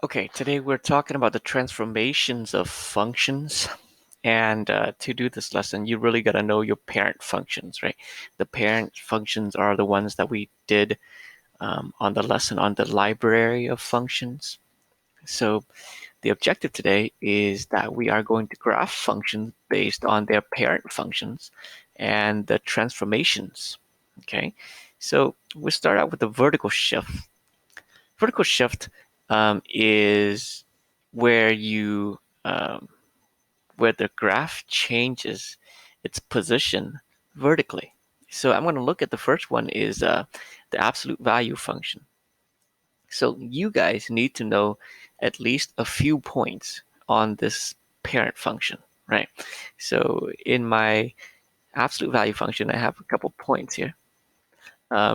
Okay, today we're talking about the transformations of functions. And to do this lesson, you really got to know your parent functions, right? The parent functions are the ones that we did on the lesson on the library of functions. So the objective today is that we are going to graph functions based on their parent functions and the transformations. Okay, so we'll start out with the vertical shift. Vertical shift is where you where the graph changes its position vertically. So I'm going to look at the first one is the absolute value function. So you guys need to know at least a few points on this parent function, right? So in my absolute value function, I have a couple points here.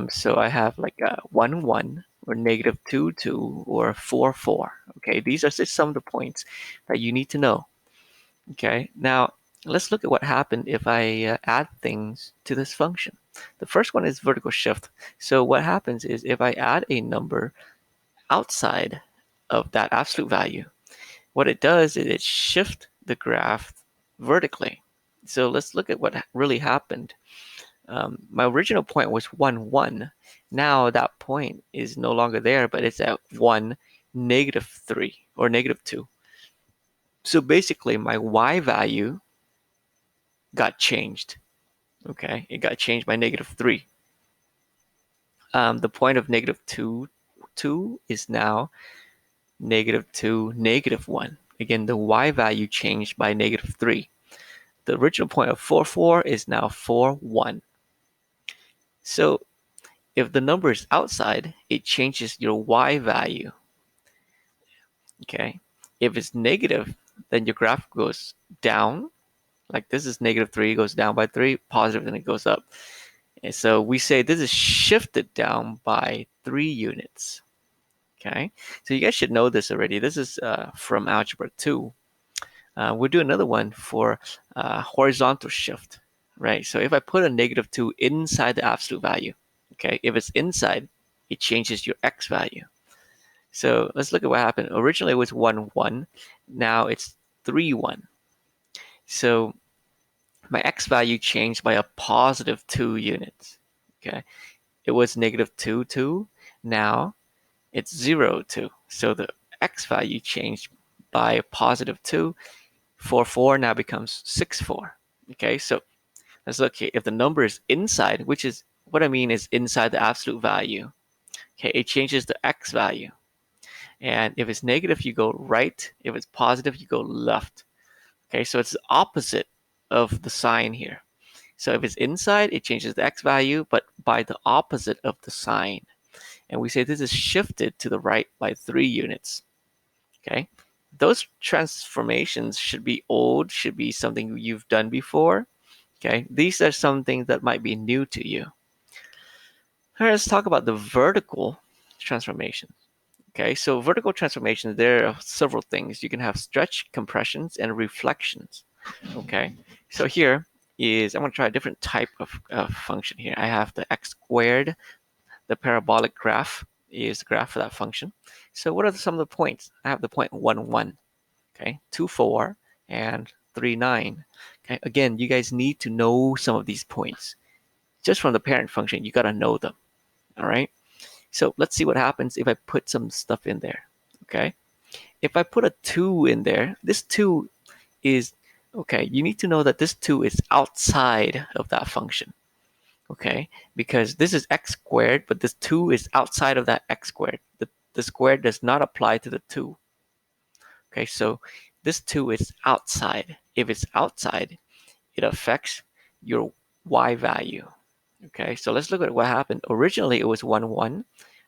So I have like 1, 1, or negative 2, 2, or 4, 4. Okay, these are just some of the points that you need to know. Okay, now let's look at what happened if I add things to this function. The first one is vertical shift. So what happens is if I add a number outside of that absolute value, what it does is it shifts the graph vertically. So let's look at what really happened. My original point was 1, 1. Now that point is no longer there, but it's at 1, negative 3, or negative 2. So basically, my y value got changed. Okay, it got changed by negative 3. The point of negative 2, 2 is now negative 2, negative 1. Again, the y value changed by negative 3. The original point of 4, 4 is now 4, 1. So if the number is outside, it changes your y value. Okay. If it's negative, then your graph goes down. Like this is negative 3, goes down by 3, positive, then it goes up. And so we say this is shifted down by 3 units. Okay. So you guys should know this already. This is from Algebra 2. We'll do another one for horizontal shift, right? So if I put a negative 2 inside the absolute value, okay, if it's inside, it changes your x value. So let's look at what happened. Originally it was 1, 1. Now it's 3, 1. So my x value changed by a positive 2 units. Okay. It was negative 2, 2. Now it's 0, 2. So the x value changed by a positive 2. 4, 4 now becomes 6, 4. Okay. So let's look here. If the number is inside, which is what I mean is inside the absolute value, okay, it changes the x value. And if it's negative, you go right. If it's positive, you go left. Okay, so it's the opposite of the sign here. So if it's inside, it changes the x value, but by the opposite of the sign. And we say this is shifted to the right by 3 units. Okay, those transformations should be old, should be something you've done before. Okay, these are some things that might be new to you. All right, let's talk about the vertical transformation. Okay, so vertical transformations, there are several things. You can have stretch, compressions, and reflections. Okay, so here is, I'm going to try a different type of function here. I have the x squared, the parabolic graph is the graph for that function. So what are some of the points? I have the point 1, 1, okay, 2, 4, and 3, 9. Okay, again, you guys need to know some of these points. Just from the parent function, you got to know them. All right. So let's see what happens if I put some stuff in there. Okay. If I put a 2 in there, this 2 is, okay, you need to know that this 2 is outside of that function. Okay. Because this is x squared, but this 2 is outside of that x squared. The squared does not apply to the 2. Okay. So this 2 is outside. If it's outside, it affects your y value. Okay, so let's look at what happened. Originally, it was 1, 1.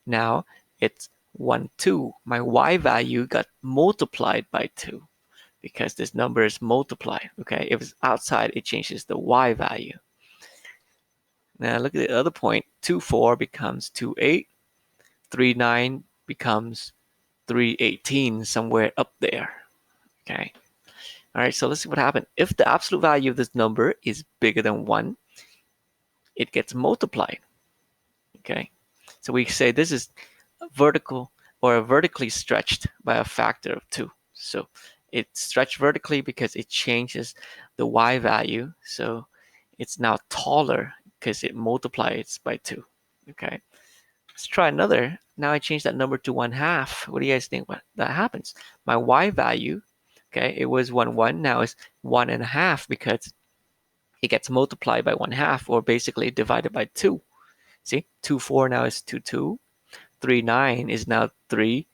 Now it's 1, 2. My y value got multiplied by 2 because this number is multiplied. Okay, if it's outside, it changes the y value. Now look at the other point. 2, 4 becomes 2, 8. 3, 9 becomes 3, 18, somewhere up there. Okay, all right, so let's see what happened. If the absolute value of this number is bigger than 1, it gets multiplied. Okay, so we say this is vertical or vertically stretched by a factor of 2. So it's stretched vertically because it changes the y value. So it's now taller because it multiplies by 2. Okay. Let's try another. Now I change that number to 1/2. What do you guys think that happens? My y value, okay, it was 1, 1. Now it's 1.5 because it gets multiplied by 1/2, or basically divided by 2. See, 2, 4 now is 2, 2. 3, 9 is now 3,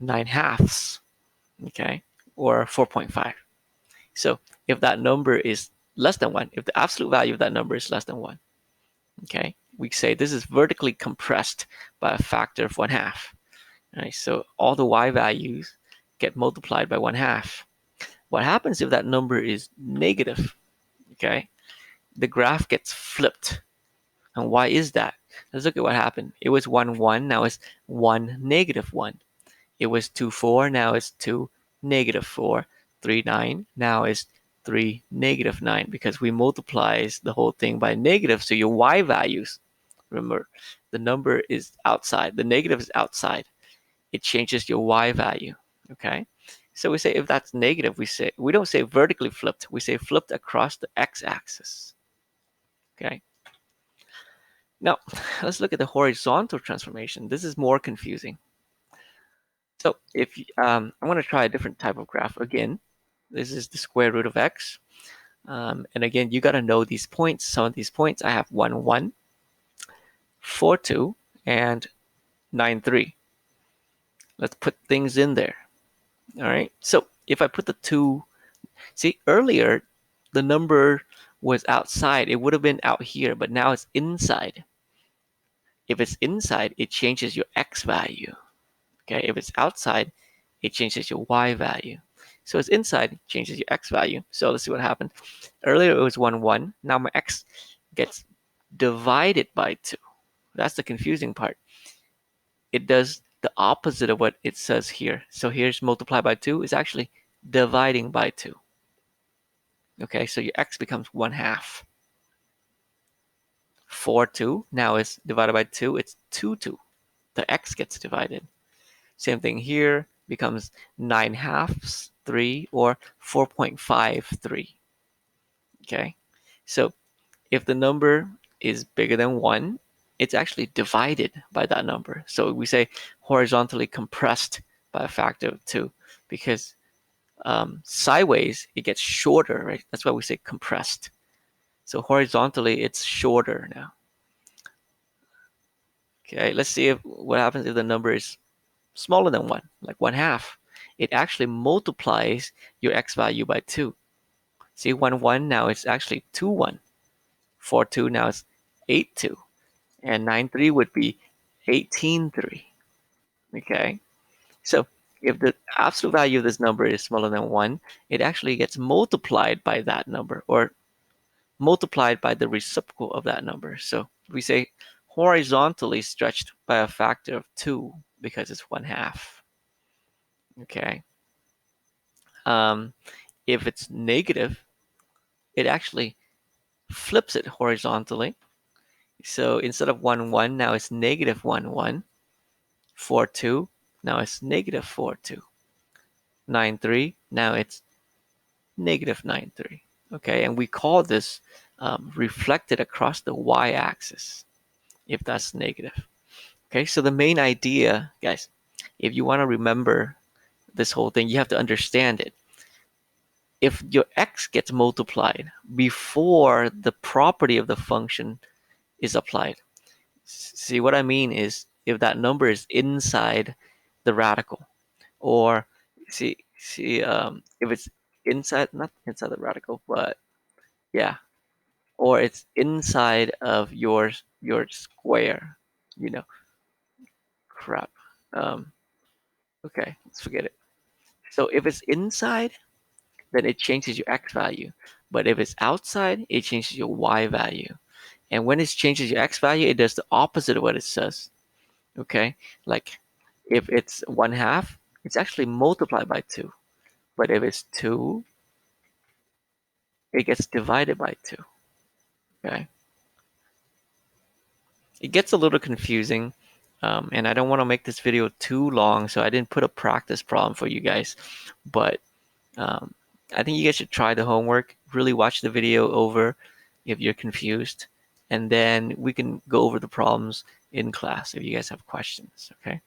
9/2, okay, or 4.5. So if that number is less than 1, if the absolute value of that number is less than 1, okay, we say this is vertically compressed by a factor of 1/2. Right, so all the y values get multiplied by 1/2. What happens if that number is negative? Okay, the graph gets flipped. And why is that? Let's look at what happened. It was 1, 1, now it's 1, negative 1. It was 2, 4, now it's 2, negative 4. 3, 9, now it's 3, negative 9, because we multiplies the whole thing by negative, so your y values, remember, the number is outside, the negative is outside. It changes your y value, okay? So we say if that's negative, we don't say vertically flipped, we say flipped across the x-axis, okay? Now, let's look at the horizontal transformation. This is more confusing. So if I'm going to try a different type of graph again. This is the square root of x. And again, you got to know these points. Some of these points, I have 1, 1, 4, 2, and 9, 3. Let's put things in there. All right. So if I put the 2, see, earlier, the number was outside. It would have been out here, but now it's inside. If it's inside, it changes your x value. Okay. If it's outside, it changes your y value. So it's inside, it changes your x value. So let's see what happened. Earlier it was 1, 1. Now my x gets divided by 2. That's the confusing part. It does the opposite of what it says here. So here's multiply by 2 is actually dividing by 2. Okay, so your x becomes 1/2. 4, 2, now it's divided by 2, it's 2, 2. The x gets divided. Same thing here, becomes 9/2, 3, or 4.53. Okay, so if the number is bigger than 1, it's actually divided by that number. So we say horizontally compressed by a factor of 2, because sideways it gets shorter, right? That's why we say compressed. So horizontally it's shorter now. Okay, let's see what happens if the number is smaller than 1, like 1/2. It actually multiplies your x value by 2. See, 1, 1, now it's actually 2, 1. 4, 2, now it's 8, 2. And 9, 3 would be 18, 3. Okay, so if the absolute value of this number is smaller than 1, it actually gets multiplied by that number, or multiplied by the reciprocal of that number. So we say horizontally stretched by a factor of 2 because it's 1/2. Okay. If it's negative, it actually flips it horizontally. So instead of 1, 1, now it's negative 1, 1. 4, 2, now it's negative 4, 2. 9, 3, now it's negative 9, 3. Okay, and we call this reflected across the y-axis if that's negative. Okay, so the main idea, guys, if you want to remember this whole thing, you have to understand it. If your x gets multiplied before the property of the function is applied, see what I mean is if that number is inside the radical, or if it's inside, not inside the radical, but yeah, or it's inside of your square, you know, crap. Um, okay, let's forget it. So if it's inside, then it changes your x value. But if it's outside, it changes your y value. And when it changes your x value, it does the opposite of what it says. Okay, like if it's 1/2, it's actually multiplied by 2. But if it's 2, it gets divided by 2. Okay, it gets a little confusing. And I don't want to make this video too long, so I didn't put a practice problem for you guys. But um, I think you guys should try the homework, really watch the video over if you're confused, and then we can go over the problems in class if you guys have questions, okay?